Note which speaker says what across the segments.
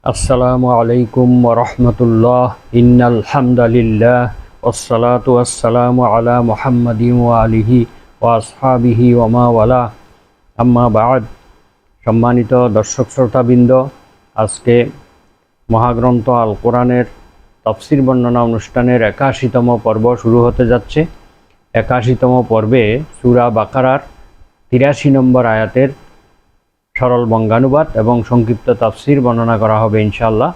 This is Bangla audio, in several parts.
Speaker 1: আসসালামু আলাইকুম ওয়া রাহমাতুল্লাহ। ইন্নাল হামদালিল্লাহ ওয়াসসালাতু ওয়াসসালামু আলা মুহাম্মাদিন ওয়া আলিহি ওয়া আসহাবিহি ওয়া মা ওয়ালা, আম্মা বা'দ। সম্মানিত দর্শক শ্রোতাবৃন্দ, আজকে মহাগ্রন্থ আল কোরআনের তাফসীর বর্ণনা অনুষ্ঠানের ৮১তম পর্ব শুরু হতে যাচ্ছে। ৮১তম পর্বে সূরা বাকারার ৮৩ নম্বর আয়াতের সরল বঙ্গানুবাদ এবং সংক্ষিপ্ত তাফসীর বর্ণনা করা হবে ইনশাআল্লাহ।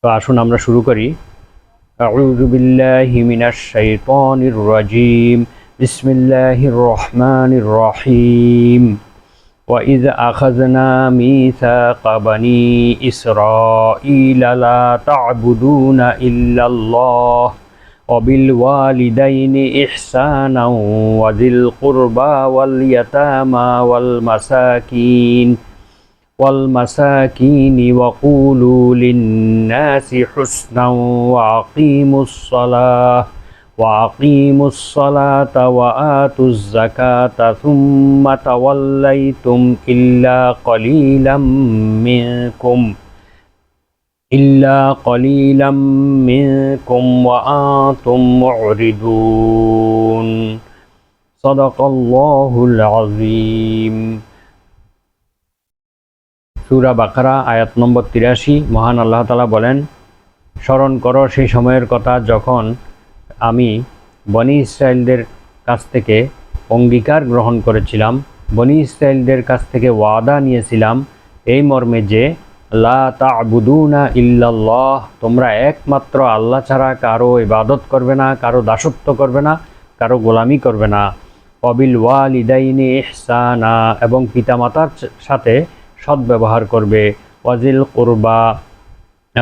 Speaker 1: তো আসুন আমরা শুরু করি। আউযু বিল্লাহি মিনাশ শাইতানির রাজীম। বিসমিল্লাহির রহমানির রহিম। ওয়া ইয আখাযনা মিসাকা বানী ইসরাঈলা লা তা'বুদুনা ইল্লাল্লাহ ওয়া বিল ওয়ালিদাইনি ইহসানাও ওয়া যিল কুরবা ওয়াল ইয়াতামা ওয়াল মাসাকিনি ওয়া কুলু লিন-নাসি হুসনাও ওয়া আকিমুস সালাতা ওয়া আতুজ যাকাতা সুম্মা তাওয়াল্লাইতুম ইল্লা কলিলাম মিনকুম ওয়া আনতুম মু'রিদুন। সাদাকাল্লাহুল আযীম। সূরা বাকারা আয়াত নম্বর ৮৩। মহান আল্লাহ তাআলা বলেন, স্মরণ করো সেই সময়ের কথা যখন আমি বনী ইসরায়েলদের কাছ থেকে অঙ্গীকার গ্রহণ করেছিলাম, বনী ইসরায়েলদের কাছ থেকে ওয়াদা নিয়েছিলাম এই মর্মে যে লা তা'বুদুনা ইল্লাল্লাহ, তোমরা একমাত্র আল্লাহ ছাড়া কারো ইবাদত করবে না, কারো দাসত্ব করবে না, কারো গোলামি করবে না। ওয়াবিল ওয়ালিদাইনি ইহসানা, এবং পিতামাতার সাথে সদ্ব্যবহার করবে। ওয়াজিল কুরবা,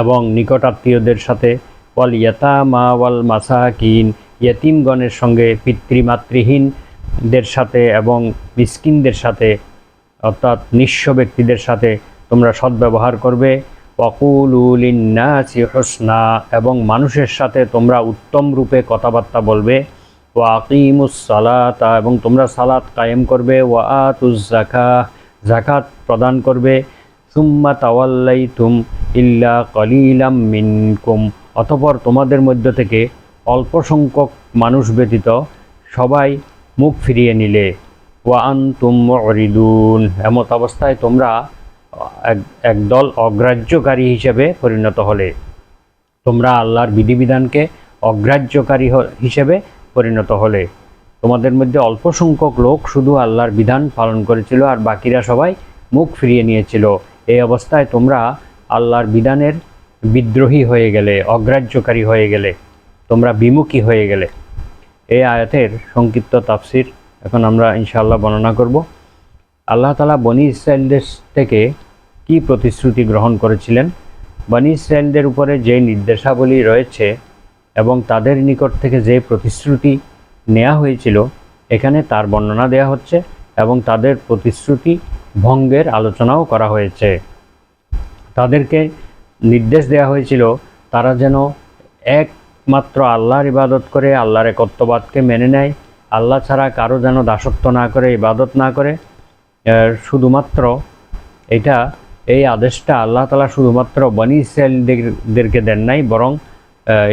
Speaker 1: এবং নিকটাত্মীয়দের সাথে। ওয়াল ইয়াতামা ওয়াল মাসাকিন, ইয়েতিমগণের সঙ্গে, পিতৃমাতৃহীনদের সাথে এবং মিসকিনদের সাথে, অর্থাৎ নিঃস্ব ব্যক্তিদের সাথে তোমরা সদ্ব্যবহার করবে। ওয়াকুলু লিন-নাসি হুসনা, এবং মানুষের সাথে তোমরা উত্তম রূপে কথাবার্তা বলবে। ওয়া আকিমুস সালাতা, এবং তোমরা সালাত কায়েম করবে। ওয়া আতুজ যাকাহ, যাকাত প্রদান করবে। সুম্মা তাওয়াল্লাইতুম ইল্লা কলিলাম মিনকুম, অতঃপর তোমাদের মধ্য থেকে অল্প সংখ্যক মানুষ ব্যতীত সবাই মুখ ফিরিয়ে নিলে। ওয়া আনতুম মু'রিদুন, এমত অবস্থায় তোমরা একদল অগ্রাহ্যকারী হিসেবে পরিণত হলে, তোমরা আল্লাহর বিধিবিধানকে অগ্রাহ্যকারী হিসেবে পরিণত হলে। তোমাদের মধ্যে অল্প সংখ্যক লোক শুধু আল্লাহর বিধান পালন করেছিল আর বাকিরা সবাই মুখ ফিরিয়ে নিয়েছিল। এই অবস্থায় তোমরা আল্লাহর বিধানের বিদ্রোহী হয়ে গেলে, অগ্রাহ্যকারী হয়ে গেলে, তোমরা বিমুখী হয়ে গেলে। এই আয়াতের সংক্ষিপ্ত তাফসীর এখন আমরা ইনশাআল্লাহ বর্ণনা করব। আল্লাহ তাআলা বনী ইসরায়েলদের থেকে কি প্রতিশ্রুতি গ্রহণ করেছিলেন, বনী ইসরায়েলদের উপরে যে নির্দেশাবলী রয়েছে এবং তাদের নিকট থেকে যে প্রতিশ্রুতি নেওয়া হয়েছিল, এখানে তার বর্ণনা দেওয়া হচ্ছে এবং তাদের প্রতিশ্রুতি ভঙ্গের আলোচনাও করা হয়েছে। তাদেরকে নির্দেশ দেওয়া হয়েছিল তারা যেন একমাত্র আল্লাহর ইবাদত করে, আল্লাহর একত্ববাদকে মেনে নেয়, আল্লাহ ছাড়া কারো যেন দাসত্ব না করে, ইবাদত না করে। শুধুমাত্র এই আদেশটা আল্লাহ তাআলা শুধুমাত্র বনী ইসরায়েলদেরকে দেন নাই, বরং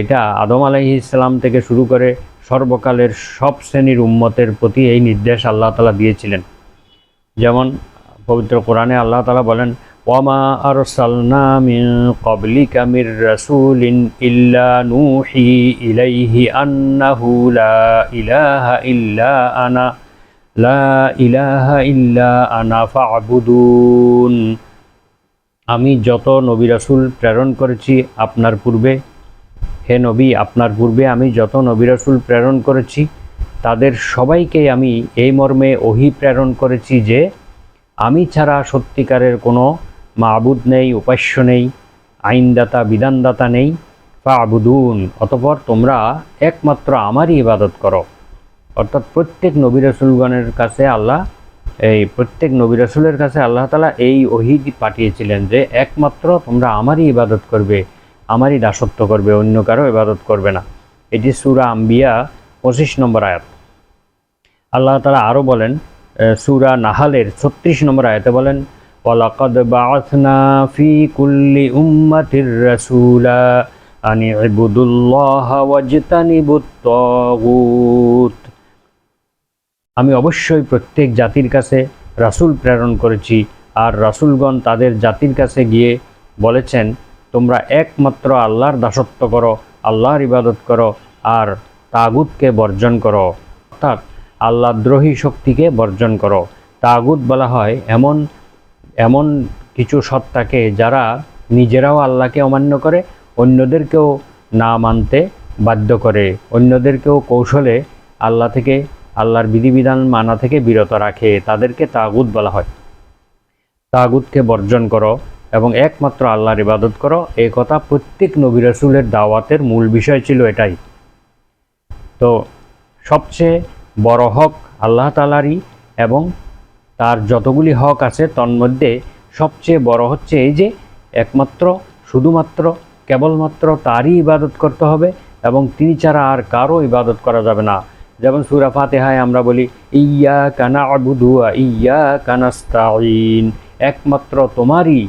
Speaker 1: এটা আদম আলাইহিস সালাম থেকে শুরু করে সর্বকালের সব শ্রেণীর উম্মতের প্রতি এই নির্দেশ আল্লাহ তাআলা দিয়েছিলেন। যেমন পবিত্র কোরআনে আল্লাহ তাআলা বলেন, ওয়ামা আরসালনা মিন ক্বাবলিকা মির রাসূলিন ইল্লা নূহি ইলাইহি আন্নাহু লা ইলাহা ইল্লা আনা ফা'বুদুন। আমি যত নবী রাসূল প্রেরণ করেছি আপনার পূর্বে, হে নবী, আপনার পূর্বে আমি যত নবী রাসূল প্রেরণ করেছি তাদের সবাইকে আমি এই মর্মে ওহী প্রেরণ করেছি যে আমি ছাড়া সত্যিকারের কোনো মাবুদ নেই, উপাস্য নেই, আইনদাতা বিধানদাতা নেই। ফা'বুদুন, অতঃপর তোমরা একমাত্র আমারই ইবাদত করো। অর্থাৎ প্রত্যেক নবী রাসূলগণের কাছে প্রত্যেক নবী রাসূলের কাছে আল্লাহ তাআলা এই ওহী পাঠিয়েছিলেন যে একমাত্র তোমরা আমারই ইবাদত করবে, আমারই দাসত্ব করবে, অন্য কারো ইবাদত করবে না। এটি সূরা আম্বিয়া ২৫ নম্বর আয়াত। আল্লাহ তাআলা আরও বলেন, সূরা নাহালের ৩৬ নম্বর আয়াতে বলেন, ওয়ালাকাদ বাআসনা ফি কুল্লি উম্মাতির রাসূলা আনি ইবুদুল্লাহা ওয়াজতানিবুত তাগুত। আমি অবশ্যই প্রত্যেক জাতির কাছে রাসূল প্রেরণ করেছি, আর রাসূলগণ তাদের জাতির কাছে গিয়ে বলেছেন, তোমরা একমাত্র আল্লাহর দাসত্ব করো, আল্লাহর ইবাদত করো, আর তাগুতকে বর্জন করো, অর্থাৎ আল্লাহদ্রোহী শক্তিকে বর্জন করো। তাগুত বলা হয় এমন কিছু সত্তাকে যারা নিজেরাও আল্লাহকে অমান্য করে, অন্যদেরকেও না মানতে বাধ্য করে, অন্যদেরকেও কৌশলে আল্লাহর বিধিবিধান মানা থেকে বিরত রাখে, তাদেরকে তাগুত বলা হয়। তাগুতকে বর্জন করো এবং একমাত্র আল্লাহর ইবাদত করো, এই কথা প্রত্যেক নবী রাসূলের দাওয়াতের মূল বিষয় ছিল এটাই। তো সবচেয়ে বড় হক আল্লাহ তাআলারই, এবং তার যতগুলি হক আছে তন্মধ্যে সবচেয়ে বড় হচ্ছে এই যে একমাত্র শুধুমাত্র কেবলমাত্র তারই ইবাদত করতে হবে এবং তিনি ছাড়া আর কারো ইবাদত করা যাবে না। যেমন সূরা ফাতিহায় আমরা বলি ইয়্যাকা না'বুদু ওয়া ইয়্যাকা নাস্তাঈন, একমাত্র তোমারই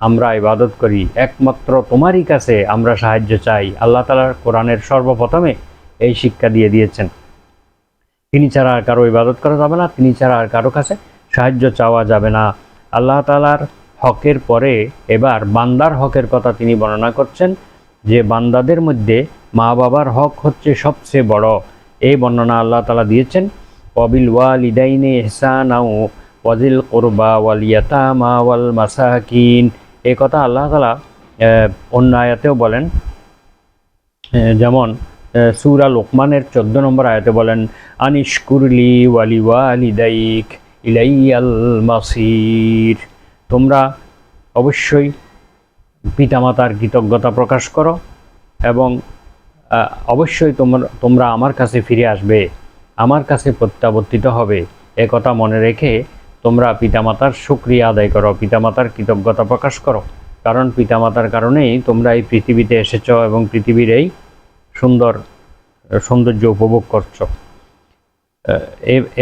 Speaker 1: আমরা ইবাদত করি, একমাত্র তোমারই কাছে আমরা সাহায্য চাই। আল্লাহ তাআলার কোরআনের সর্বপ্রথমে এই শিক্ষা দিয়ে দিয়েছেন, তিনি ছাড়া আর কারো ইবাদত করা যাবে না, তিনি ছাড়া আর কারো কাছে সাহায্য চাওয়া যাবে না। আল্লাহ তাআলার হকের পরে এবার বান্দার হকের কথা তিনি বর্ণনা করছেন, যে বান্দাদের মধ্যে মা বাবার হক হচ্ছে সবচেয়ে বড়। এই বর্ণনা আল্লাহ তাআলা দিয়েছেন, ওয়াবিল ওয়ালিদাইনি ইহসানাও ওয়াজিল কুরবা ওয়াল ইয়াতামা ওয়াল মাসাকিন। এই কথা আল্লাহ তাআলা অন্য আয়াতেও বলেন, যেমন সূরা লোকমানের 14 নম্বর আয়াতে বলেন, আনিশকুরলি ওয়ালি ওয়ালিদাইক ইলাইয়াল মাসির। তোমরা অবশ্যই পিতামাতার কৃতজ্ঞতা প্রকাশ করো এবং অবশ্যই তোমরা আমার কাছে ফিরে আসবে, আমার কাছে প্রত্যাবর্তিত হবে। এ কথা মনে রেখে তোমরা পিতামাতার শুকরিয়া আদায় করো, পিতামাতার কৃতজ্ঞতা প্রকাশ করো, কারণ পিতামাতার কারণেই তোমরা এই পৃথিবীতে এসেছো এবং পৃথিবীর এই সৌন্দর্য উপভোগ করছো।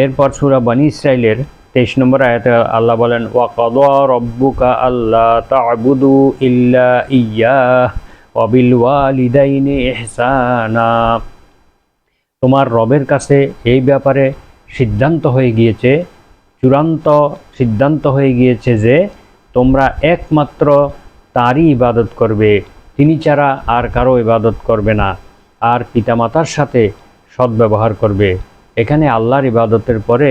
Speaker 1: এরপর সূরা বনী ইসরাইলের 23 নম্বর আয়াতে আল্লাহ বলেন, ওয়া কাদা রাব্বুকা আল্লা তা'বুদু ইল্লা ইয়্যাহ ওয়া বিল ওয়ালিদাইনি ইহসানা। তোমার রবের কাছে এই ব্যাপারে চূড়ান্ত সিদ্ধান্ত হয়ে গিয়েছে যে তোমরা একমাত্র তারই ইবাদত করবে, তিনি ছাড়া আর কারো ইবাদত করবে না, আর পিতামাতার সাথে সদ্ব্যবহার করবে। এখানে আল্লাহর ইবাদতের পরে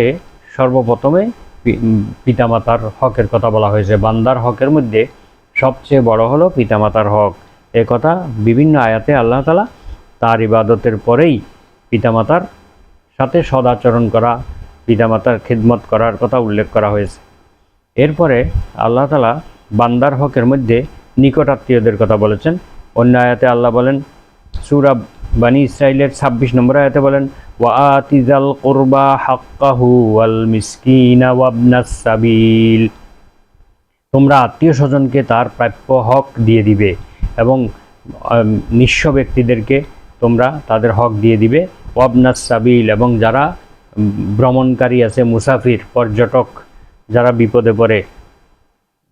Speaker 1: সর্বপ্রথমে পিতামাতার হকের কথা বলা হয়েছে। বান্দার হকের মধ্যে সবচেয়ে বড় হলো পিতামাতার হক। এ কথা বিভিন্ন আয়াতে আল্লাহ তাআলা তার ইবাদতের পরেই পিতামাতার সাথে সদাচরণ করা, পিতামাতার খিদমত করার কথা উল্লেখ করা হয়েছে। এরপরে আল্লাহ তাআলা বান্দার হকের মধ্যে নিকটাত্মীয়দের কথা বলেছেন। অন্য আয়াতে আল্লাহ বলেন, সূরা বনী ইসরাইলের 26 নম্বর আয়াতে বলেন, ওয়া আতিজাল কুরবা হাক্কাহু ওয়াল মিসকিনা ওয়াবনাস সাবিল। তোমরা আত্মীয় স্বজনকে তার প্রাপ্য হক দিয়ে দিবে এবং নিঃস্ব ব্যক্তিদেরকে তোমরা তাদের হক দিয়ে দিবে। ওয়াবনাস সাবিল, এবং যারা ভ্রমণকারী আছে, মুসাফির, পর্যটক যারা বিপদে পড়ে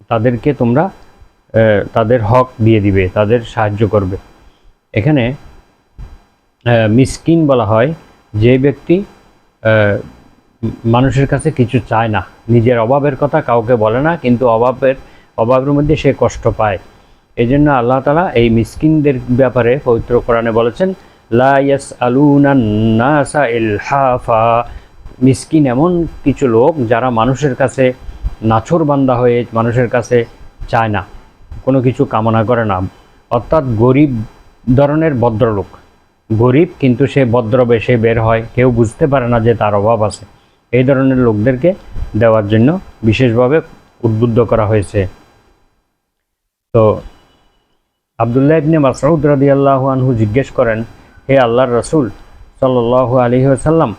Speaker 1: তাদেরকে তোমরা তাদের হক দিয়ে দিবে, তাদের সাহায্য করবে। এখানে মিসকিন বলা হয় যে ব্যক্তি মানুষের কাছে কিছু চায় না, নিজের অভাবের কথা কাউকে বলে না, কিন্তু অভাবের মধ্যে সে কষ্ট পায়। এই জন্য আল্লাহ তাআলা এই মিসকিনদের ব্যাপারে পবিত্র কোরআনে বলেছেন, লা ইয়াসআলুনান নাসা ইলহাফা। মিসকিন এমন কিছু লোক যারা মানুষের কাছে নাছোড়বান্দা হয়ে মানুষের কাছে চায় না, কোনো কিছু কামনা করে না, অর্থাৎ গরিব ধরনের ভদ্রলোক, গরিব কিন্তু সে ভদ্র বেশে বের হয়, কেউ বুঝতে পারে না যে তার অভাব আছে। এই ধরনের লোকদেরকে দেওয়ার জন্য বিশেষভাবে উদ্বুদ্ধ করা হয়েছে। তো আব্দুল্লাহ ইবনে মাসউদ রাদিয়াল্লাহু আনহু জিজ্ঞেস করেন, হে আল্লাহর রাসূল সাল্লাল্লাহু আলাইহি ওয়াসাল্লাম,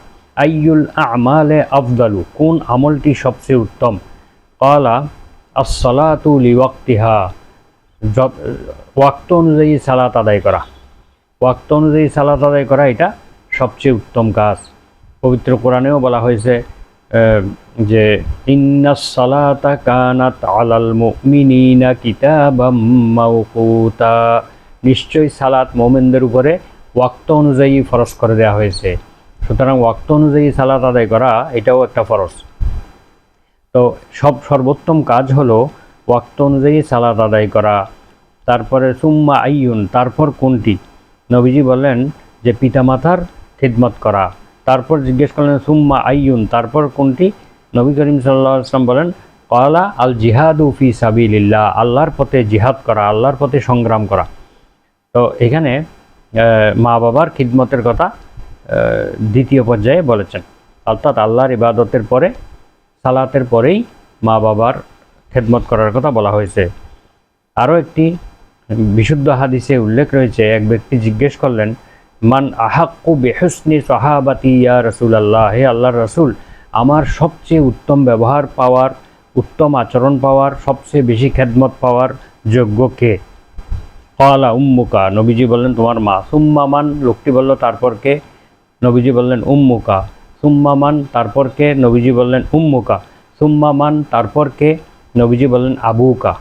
Speaker 1: আইয়ুল আমালে আফদালু, কোন আমলটি সবচেয়ে উত্তম? ক্বালা আস-সালাতু লিওয়াক্তিহা, ওয়াক্ত অনুযায়ী সালাত আদায় করা। ওয়াক্ত অনুযায়ী সালাত আদায় করা এটা সবচেয়ে উত্তম কাজ। পবিত্র কোরআনেও বলা হয়েছে, যে ইন্নাস সালাতা কানাত আলাল মুমিনিনা কিতাবাম মাওকুতা, নিশ্চয়ই সালাত মোমেনদের উপরে ওয়াক্ত অনুযায়ী ফরজ করে দেওয়া হয়েছে। সুতরাং ওয়াক্ত অনুযায়ী সালাত আদায় করা এটাও একটা ফরজ। তো সর্বোত্তম কাজ হলো ওয়াক্ত অনুযায়ী সালাত আদায় করা। তারপরে সুম্মা আইয়ুন, তারপর কোনটি? নবীজি বললেন যে পিতামাতার খিদমত করা। তারপর জিজ্ঞেস করলেন সুম্মা আইয়ুন, তারপর কোনটি? নবী করিম সাল্লাল্লাহু আলাইহি ওয়াসাল্লাম বলেন ক্বালা আল জিহাদু ফি সাবিলিল্লাহ, আল্লাহর পথে জিহাদ করা, আল্লাহর পথে সংগ্রাম করা। তো এখানে মা বাবার খিদমতের কথা দ্বিতীয় পর্যায়ে বলেছেন, অর্থাৎ আল্লাহর ইবাদতের পরে, সালাতের পরেই মা বাবার খেদমত করার কথা বলা হয়েছে। আরও একটি বিশুদ্ধ হাদিসে উল্লেখ রয়েছে, এক ব্যক্তি জিজ্ঞেস করলেন মান আহাক্কু বিহুসনি সাহাবাতি ইয়া রাসূলুল্লাহ, হে আল্লাহর রাসূল, আমার সবচেয়ে উত্তম ব্যবহার পাওয়ার, উত্তম আচরণ পাওয়ার, সবচেয়ে বেশি খেদমত পাওয়ার যোগ্য কে? ক্বালা উম্মুকা, নবীজি বললেন তোমার মা। সুম্মা মান, লোকটি বলল তারপর কে? নবীজি বললেন উম্মুকা। সুম্মা মান, তারপর কে? নবীজি বললেন উম্মুকা। সুম্মা মান, তারপর কে? নবীজি বললেন আবুকা।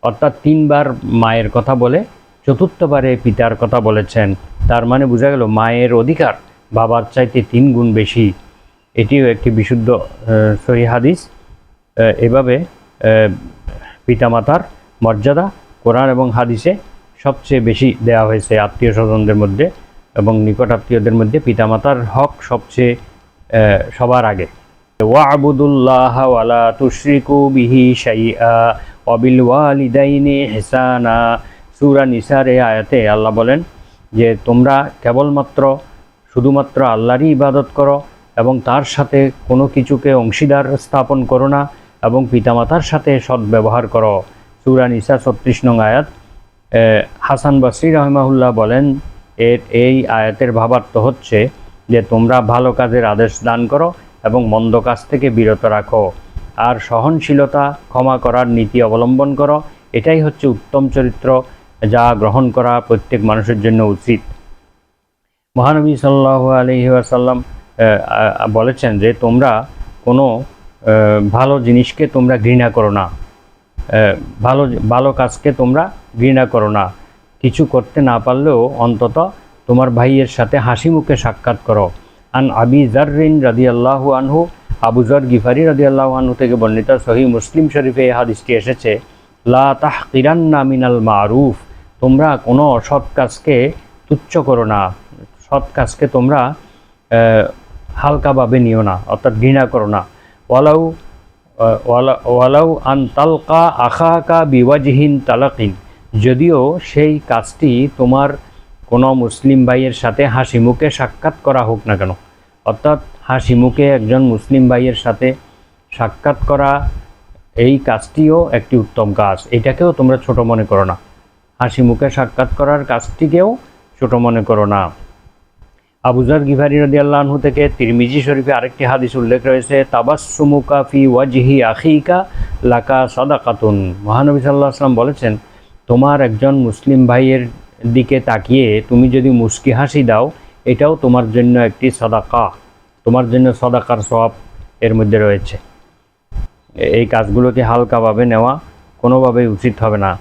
Speaker 1: অর্থাৎ তিনবার মায়ের কথা বলে চতুর্থবারে পিতার কথা বলেছেন। তার মানে বোঝা গেল মায়ের অধিকার বাবার চাইতে 3 গুণ বেশি। এটিও একটি বিশুদ্ধ সহিহ হাদিস। এভাবে পিতামাতার মর্যাদা কোরআন এবং হাদিসে সবচেয়ে বেশি দেওয়া হয়েছে। আত্মীয় স্বজনদের মধ্যে এবং নিকট আত্মীয়দের মধ্যে পিতামাতার হক সবচেয়ে সবার আগে। ওয়া'বুদুল্লাহ ওয়ালা তুশরিকু বিহি শাইআ ওয়া বিল ওয়ালিদাইনি ইহসানা। সূরা নিসার এই আয়াতে আল্লাহ বলেন যে তোমরা কেবলমাত্র শুধুমাত্র আল্লাহরই ইবাদত করো এবং তার সাথে কোনো কিছুকে অংশীদার স্থাপন করো না এবং পিতামাতার সাথে সদ্ব্যবহার করো। সূরা নিসা 36 নং আয়াত। হাসান বসরি রাহিমাহুল্লাহ বলেন এই আয়াতের ভাবার্থ হচ্ছে যে তোমরা ভালো কাজের আদেশ দান করো এবং মন্দ কাজ থেকে বিরত রাখো, আর সহনশীলতা, ক্ষমা করার নীতি অবলম্বন করো। এটাই হচ্ছে উত্তম চরিত্র, যা গ্রহণ করা প্রত্যেক মানুষের জন্য উচিত। মহানবী সাল্লাল্লাহু আলাইহি ওয়াসাল্লাম বলেছেন যে তোমরা কোনো ভালো জিনিসকে তোমরা ঘৃণা করো না, ভালো কাজকে তোমরা ঘৃণা করো না। কিছু করতে না পারলেও অন্তত তোমার ভাইয়ের সাথে হাসি মুখে সাক্ষাৎ করো। আন আবি যাররিন রাদিয়াল্লাহু আনহু, আবু যর গিফারি রাদিয়াল্লাহু আনহু থেকে বর্ণিত সহিহ মুসলিম শরীফে এই হাদিসটি এসেছে, লা তাহকিরান্না মিনাল মারুফ, তোমরা কোনো সৎ কাজকে তুচ্ছ করো না, সৎ কাজকে তোমরা হালকাভাবে নিও না, অর্থাৎ ঘৃণা করো না। ওয়ালাউ আন তালকা আখাকা বিওয়াজহিন তালাকিন, যদিও সেই কাজটি তোমার কোনো মুসলিম ভাইয়ের সাথে হাসি মুখে সাক্ষাৎ করা হোক না কেন। অর্থাৎ হাসি মুখে একজন মুসলিম ভাইয়ের সাথে সাক্ষাৎ করা, এই কাজটিও একটি উত্তম কাজ, এটাকেও তোমরা ছোট মনে করো না। হাসি মুখে সাক্ষাৎ করার কাজটিকেও ছোট মনে করো না। আবু যর গিফারি রাদিয়াল্লাহু আনহু থেকে তিরমিজি শরীফে আরেকটি হাদিস উল্লেখ রয়েছে, তাবাসসুমুকা ফি ওয়াজহি আখিকা লাকা সাদাকাতুন। মহানবী সাল্লাল্লাহু আলাইহি ওয়াসাল্লাম বলেছেন, তোমার একজন মুসলিম ভাইয়ের দিকে তাকিয়ে তুমি যদি মুস্কি হাসি দাও, এটাও তোমার জন্য একটি সাদাকা, তোমার জন্য সাদাকার সওয়াব এর মধ্যে রয়েছে। এই কাজগুলোকে হালকাভাবে নেওয়া কোনোভাবেই উচিত হবে না।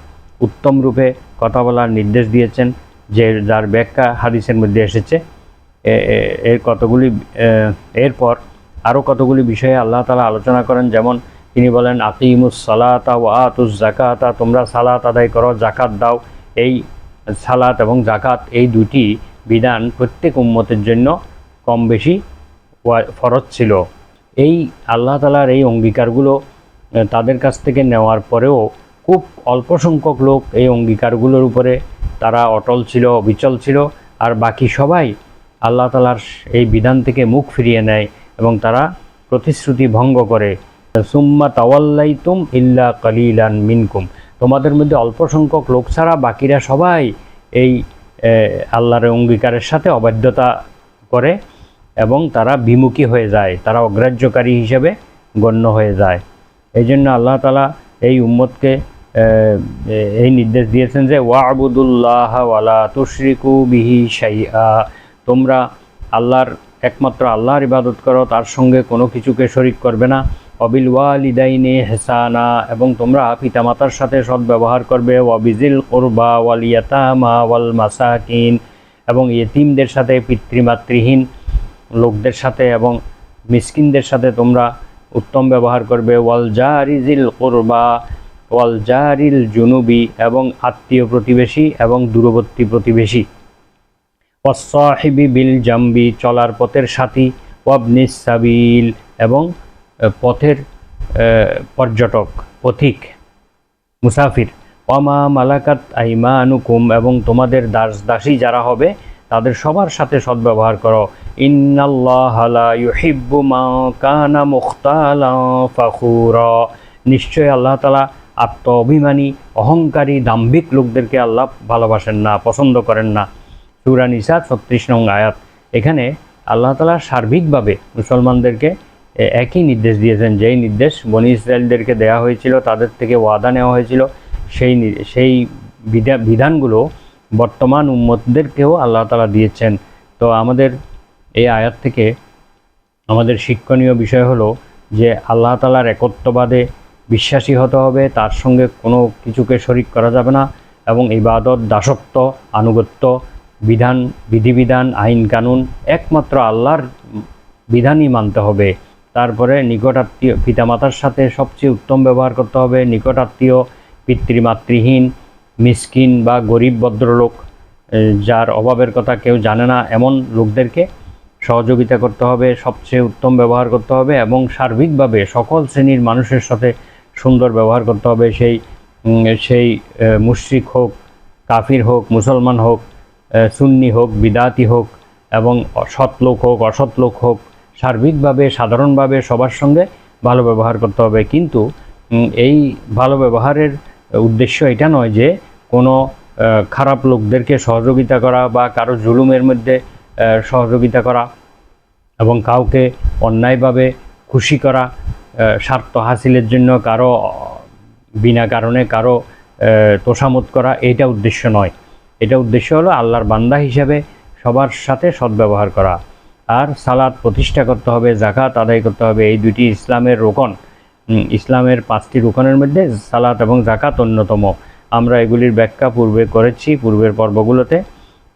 Speaker 1: উত্তম রূপে কথা বলার নির্দেশ দিয়েছেন, যে যার ব্যাখ্যা হাদিসের মধ্যে এসেছে। এরপর আরও কতগুলি বিষয়ে আল্লাহ তাআলা আলোচনা করেন, যেমন তিনি বলেন আকিমুস সালাতা ওয়া আতুজ যাকাতা, তোমরা সালাত আদায় করো, জাকাত দাও। এই সালাত এবং জাকাত এই দুটি বিধান প্রত্যেক উম্মতের জন্য কম বেশি ফরজ ছিল। এই আল্লাহ তাআলার এই অঙ্গীকারগুলো তাদের কাছ থেকে নেওয়ার পরেও খুব অল্প সংখ্যক লোক এই অঙ্গীকারগুলোর উপরে তারা অটল ছিল, অবিচল ছিল, আর বাকি সবাই আল্লাহ তাআলার এই বিধান থেকে মুখ ফিরিয়ে নেয় এবং তারা প্রতিশ্রুতি ভঙ্গ করে। সুম্মা তাওয়াল্লাইতুম ইল্লা কালিলান মিনকুম, তোমাদের মধ্যে অল্প সংখ্যক লোক ছাড়া বাকিরা সবাই এই আল্লাহর অঙ্গীকারের সাথে অবাধ্যতা করে এবং তারা বিমুখী হয়ে যায়, তারা অগ্রাহ্যকারী হিসেবে গণ্য হয়ে যায়। এই জন্য আল্লাহ তাআলা এই উম্মতকে এই নির্দেশ দিয়েছেন যে ওয়া'বুদুল্লাহ ওয়ালা তুশরিকু বিহি শাইআ, তোমরা আল্লাহর একমাত্র আল্লাহর ইবাদত করো, তার সঙ্গে কোনো কিছুকে শরিক করবে না। অবিল ওয়ালিদাইনি হেসানা, এবং তোমরা পিতামাতার সাথে সদ্ব্যবহার করবে। ওয়াবিজিল কুরবা ওয়াল ইয়াতামা ওয়াল মাসাকিন, এবং ইয়েতিমদের সাথে, পিতৃমাতৃহীন লোকদের সাথে এবং মিসকিনদের সাথে তোমরা উত্তম ব্যবহার করবে। ওয়াল জারিজিল কুরবা ওয়াল জারিল জুনুবি, এবং আত্মীয় প্রতিবেশী এবং দূরবর্তী প্রতিবেশী। ওয়াসসাহিবি বিল জাম্বি, চলার পথের সাথী। ওয়াবনিস সাবিল, এবং পথের পর্যটক, পথিক, মুসাফির। ওয়ামা মালাকাত আইমানুকুম, এবং তোমাদের দাসী যারা হবে তাদের সবার সাথে সদ্ব্যবহার করো। ইন্নাল্লাহা লা ইউহিব্বু মা কানা মুখতালান ফাখুরা, নিশ্চয় আল্লাহ তাআলা আত্ম অভিমানী, অহংকারী, দাম্ভিক লোকদেরকে আল্লাহ ভালোবাসেন না, পছন্দ করেন না। সূরা নিসা 36 নং আয়াত। এখানে আল্লাহ তাআলা সার্বিকভাবে মুসলমানদেরকে একই নির্দেশ দিয়েছেন, যেই নির্দেশ বনী ইসরায়েলদেরকে দেওয়া হয়েছিল, তাদের থেকে ওয়াদা নেওয়া হয়েছিল, সেই বিধানগুলো বর্তমান উম্মতদেরকেও আল্লাহ তাআলা দিয়েছেন। তো আমাদের এই আয়াত থেকে আমাদের শিক্ষণীয় বিষয় হলো যে আল্লাহ তাআলার একত্ববাদে বিশ্বাসী হতে হবে, তার সঙ্গে কোনো কিছুকে শরিক করা যাবে না, এবং ইবাদত, দাসত্ব, আনুগত্য, বিধিবিধান, আইন কানুন একমাত্র আল্লাহর বিধানই মানতে হবে। তারপরে নিকট আত্মীয়, পিতামাতার সাথে সবচেয়ে উত্তম ব্যবহার করতে হবে। নিকট আত্মীয়, পিতৃমাতৃহীন, মিসকিন বা গরিব ভদ্রলোক, যার অভাবের কথা কেউ জানে না, এমন লোকদেরকে সহযোগিতা করতে হবে, সবচেয়ে উত্তম ব্যবহার করতে হবে, এবং সার্বিকভাবে সকল শ্রেণীর মানুষের সাথে সুন্দর ব্যবহার করতে হবে। সেই মুশরিক হোক, কাফির হোক, মুসলমান হোক, সুন্নি হোক, বিদাতি হোক, এবং সৎ লোক হোক, অসৎ লোক হোক, সার্বিকভাবে সাধারণভাবে সবার সঙ্গে ভালো ব্যবহার করতে হবে। কিন্তু এই ভালো ব্যবহারের উদ্দেশ্য এটা নয় যে কোনো খারাপ লোকদেরকে সহযোগিতা করা বা কারো জুলুমের মধ্যে সহযোগিতা করা, এবং কাউকে অন্যায়ভাবে খুশি করা, স্বার্থ হাসিলের জন্য কারো বিনা কারণে কারো তোষামত করা, এইটা উদ্দেশ্য নয়। এটা উদ্দেশ্য হলো আল্লাহর বান্দা হিসেবে সবার সাথে সদ্ব্যবহার করা। আর সালাত প্রতিষ্ঠা করতে হবে, যাকাত আদায় করতে হবে। এই দুটি ইসলামের রোকন। ইসলামের 5টি রোকনের মধ্যে সালাত এবং যাকাত অন্যতম। আমরা এগুলির ব্যাখ্যা পূর্বে করেছি পূর্বের পর্বগুলোতে,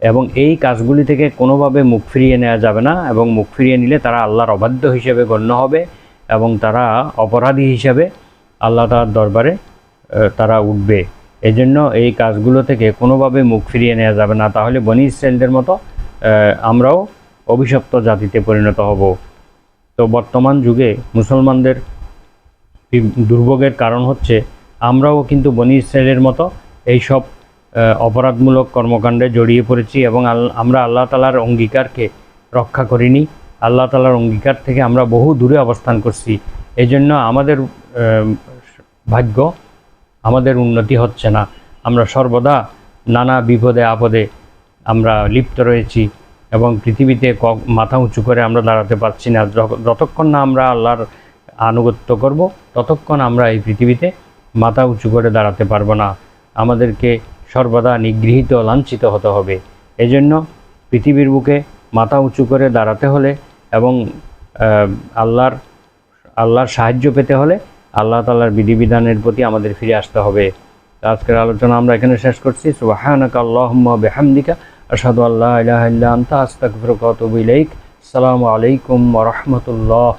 Speaker 1: এবং এই কাজগুলি থেকে কোনোভাবে মুখ ফিরিয়ে নেওয়া যাবে না, এবং মুখ ফিরিয়ে নিলে তারা আল্লাহর অবাধ্য হিসেবে গণ্য হবে, এবং তারা অপরাধী হিসেবে আল্লাহ তাআলার দরবারে তারা উঠবে। এজন্য এই কাজগুলো থেকে কোনোভাবে মুখ ফিরিয়ে নেওয়া যাবে না, তাহলে বনী ইসরায়েলদের মতো আমরাও অভিশপ্ত জাতিতে পরিণত হব। তো বর্তমান যুগে মুসলমানদের দুর্ভোগের কারণ হচ্ছে আমরাও কিন্তু বনী ইসরায়েলের মতো এইসব অপরাধমূলক কর্মকাণ্ডে জড়িয়ে পড়েছি, এবং আমরা আল্লাহ তাআলার অঙ্গীকারকে রক্ষা করিনি। আল্লাহ তাআলার অঙ্গীকার থেকে আমরা বহু দূরে অবস্থান করছি। এই জন্য আমাদের ভাগ্য, আমাদের উন্নতি হচ্ছে না। আমরা সর্বদা নানা বিপদে আপদে আমরা লিপ্ত রয়েছি, এবং পৃথিবীতে মাথা উঁচু করে আমরা দাঁড়াতে পারছি না। যতক্ষণ না আমরা আল্লাহর আনুগত্য করব, ততক্ষণ আমরা এই পৃথিবীতে মাথা উঁচু করে দাঁড়াতে পারবো না। আমাদেরকে সর্বদা নিগৃহীত, লাঞ্ছিত হতে হবে। এজন্য পৃথিবীর বুকে মাথা উঁচু করে দাঁড়াতে হলে এবং আল্লাহর সাহায্য পেতে হলে আল্লাহ তাআলার বিধিবিধানের প্রতি আমাদের ফিরে আসতে হবে। আজকের আলোচনা আমরা এখানে শেষ করছি। সুবহানাকা আল্লাহুম্মা ওয়া বিহামদিকা আশহাদু আল্লা ইলাহা ইল্লা আনতা আস্তাগফিরুকা ওয়া আতুবু ইলাইক। আসসালামু আলাইকুম ওয়া রাহমাতুল্লাহ।